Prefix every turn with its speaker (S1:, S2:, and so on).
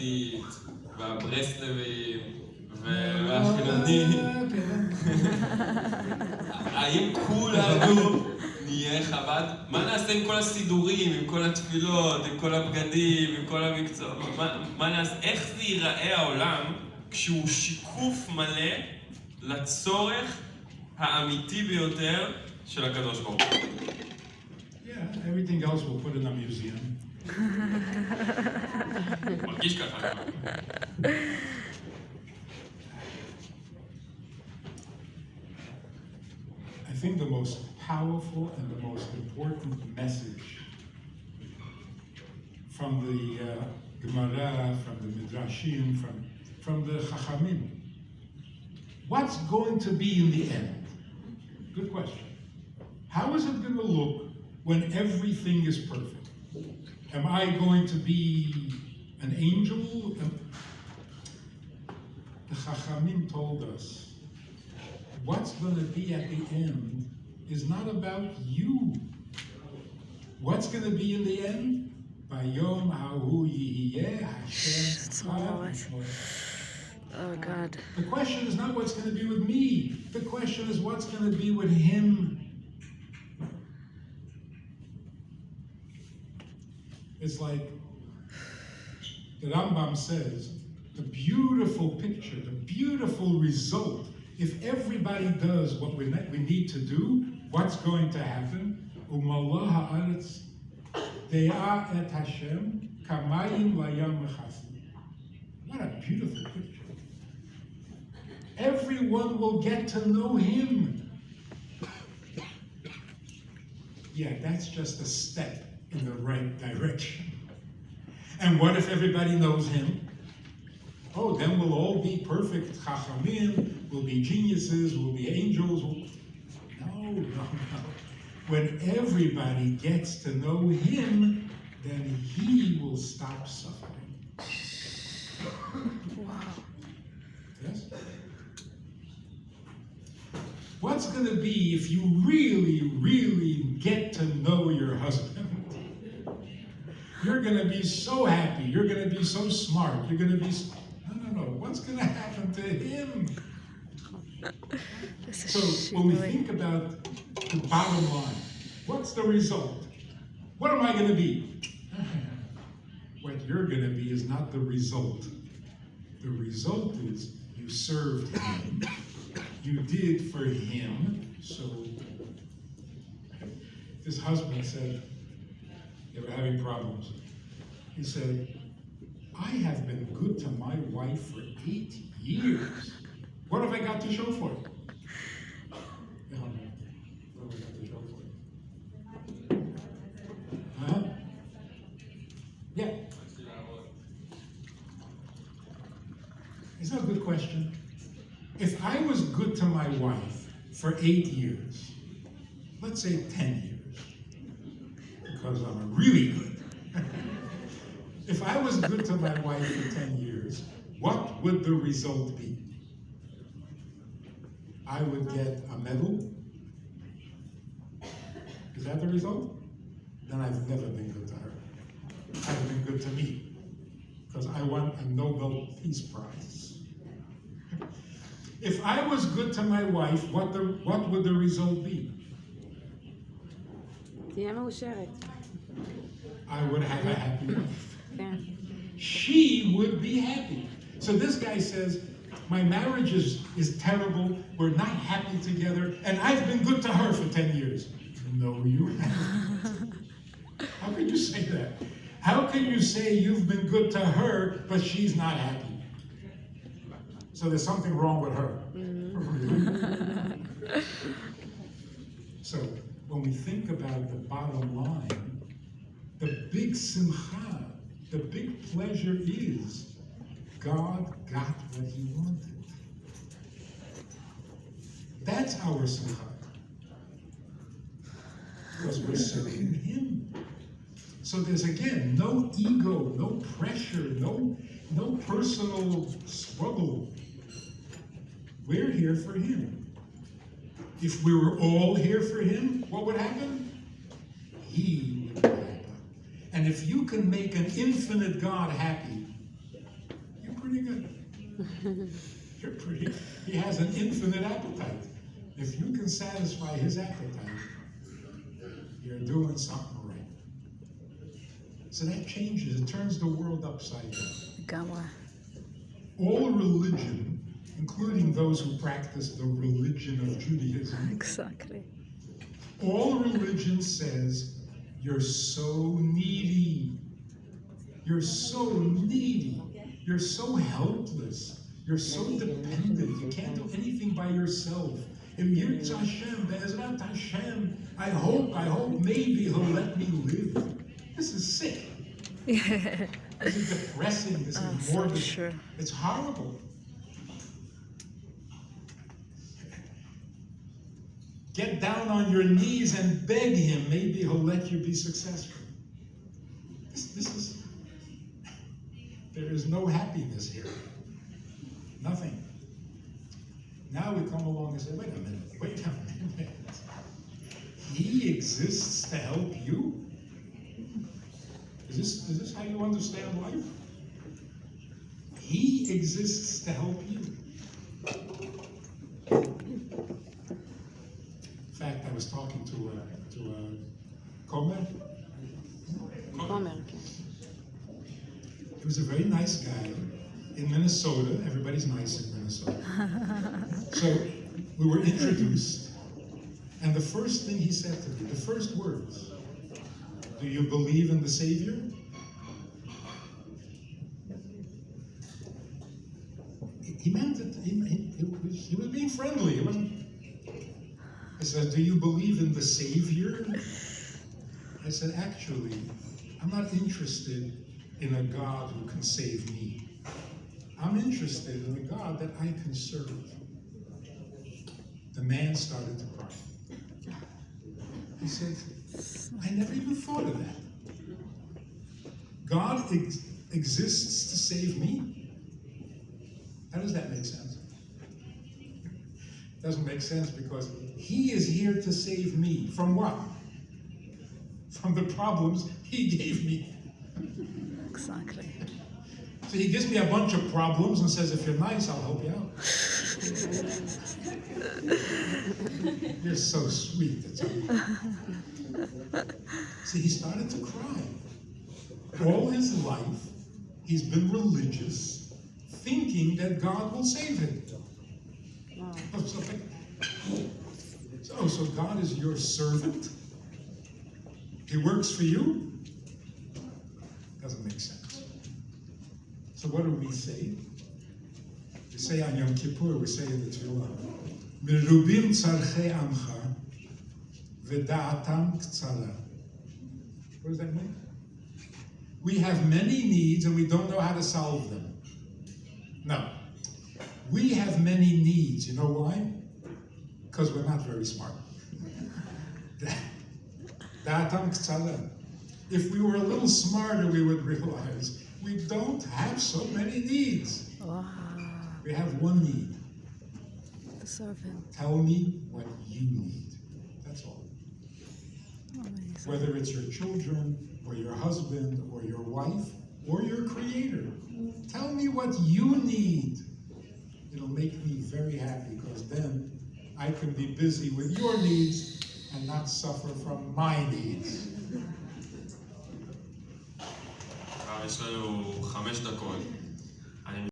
S1: הדתית, והברסלבים, והחילונים. האם כולנו נהיה חב"ד? מה נעשה עם כל הסידורים, עם כל התפילות, עם כל הבגדים, עם כל המקצוע? מה נעשה? איך זה ייראה העולם כשהוא שיקוף מלא לצורך האמיתי ביותר של הקדוש ברוך הוא?
S2: Yeah, everything else we'll put in a museum.
S1: מרגיש ככה.
S2: I think the most powerful and the most important message from the Gemara, from the Midrashim, from the Chachamim. What's going to be in the end? Good question. How is it going to look when everything is perfect? Am I going to be an angel? The Chachamim told us, what's going to be at the end is not about you. What's going to be in the end? Bayom hahu yihiyeh Hashem.
S3: Oh God.
S2: The question is not what's going to be with me. The question is what's going to be with Him. It's like the Rambam says, the beautiful picture, the beautiful result, if everybody does what we need to do, what's going to happen? Umallah ha'aretz de'ah et Hashem kamayim layam mechasim. What a beautiful picture. Everyone will get to know Him. Yeah, that's just a step in the right direction. And what if everybody knows Him? Oh, then we'll all be perfect chachamim, we'll be geniuses, we'll be angels. No. When everybody gets to know Him, then He will stop suffering.
S3: Wow.
S2: Yes? What's going to be if you really, really get to know your husband? You're going to be so happy. You're going to be so smart. You're going to be... No. What's going to happen to him? So when we think about the bottom line, what's the result? What am I going to be? What you're going to be is not the result. The result is you served Him. You did for Him. So this husband said, they were having problems. He said, I have been good to my wife for 8 years. What have I got to show for it? What have I got to show for it? Huh? Yeah. Is that a good question? If I was good to my wife for 8 years, let's say 10 years, because I'm really good. If I was good to my wife for 10 years, what would the result be? I would get a medal. Is that the result? Then I've never been good to her. I've been good to me, because I want a Nobel Peace Prize. If I was good to my wife, what would the result be?
S3: תהיה מאושרת.
S2: I would have a happy wife.
S3: כן.
S2: She would be happy. So this guy says, my marriage is terrible, we're not happy together, and I've been good to her for 10 years. No, you haven't. How can you say that? How can you say you've been good to her, but she's not happy? So there's something wrong with her. So when we think about the bottom line, the big simcha, the big pleasure is God got what He wanted. That's our simcha. Because we're serving Him. So there's again no ego, no pressure, no personal struggle. We're here for Him. If we were all here for Him, what would happen? He would be happy. And if you can make an infinite God happy, pretty good. You're pretty. He has an infinite appetite. If you can satisfy his appetite, you're doing something right. So that changes. It turns the world upside down.
S3: לגמרי.
S2: All religion, including those who practice the religion of Judaism,
S3: Exactly.
S2: all religion says, you're so needy. You're so needy. You're so helpless. You're so dependent. You can't do anything by yourself. Im Yirtz Hashem, Be'ezrat Hashem, I hope, maybe he'll let me live. This is sick. This is depressing. This is
S3: So
S2: morbid.
S3: true.
S2: It's horrible. Get down on your knees and beg him. Maybe he'll let you be successful. This is, there is no happiness here. Nothing. Now we come along and say, wait a minute. He exists to help you? Is this how you understand life? He exists to help you. In fact, I was talking to Comer.
S3: עומר, כן.
S2: He was a very nice guy in Minnesota. Everybody's nice in Minnesota. So we were introduced, and the first thing he said to me, the first words, do you believe in the Savior? He meant it. He was being friendly. He wasn't. I said, do you believe in the Savior? I said, actually, I'm not interested in a God who can save me. I'm interested in a God that I can serve. The man started to cry. He said, I never even thought of that. God exists to save me? How does that make sense? It doesn't make sense because he is here to save me. From what? From the problems he gave me.
S3: Exactly.
S2: So he gives me a bunch of problems and says, if you're nice, I'll help you out. You're so sweet. See, he started to cry. All his life, he's been religious, thinking that God will save him.
S3: Wow.
S2: So God is your servant? He works for you? Doesn't make sense. So what do we say? We say on Yom Kippur, we say in the Tefillah, Merubim tzarchei amcha, v'da'atam k'tzara. What does that mean? We have many needs and we don't know how to solve them. No. We have many needs. You know why? Because we're not very smart. Da'atam k'tzara. If we were a little smarter, we would realize we don't have so many needs.
S3: Wow.
S2: We have one need.
S3: To serve him.
S2: Tell me what you need. That's all.
S3: Amazing.
S2: Whether it's your children, or your husband, or your wife, or your creator. Tell me what you need. It'll make me very happy, because then I can be busy with your needs and not suffer from my needs.
S1: יש לנו 5 דקות.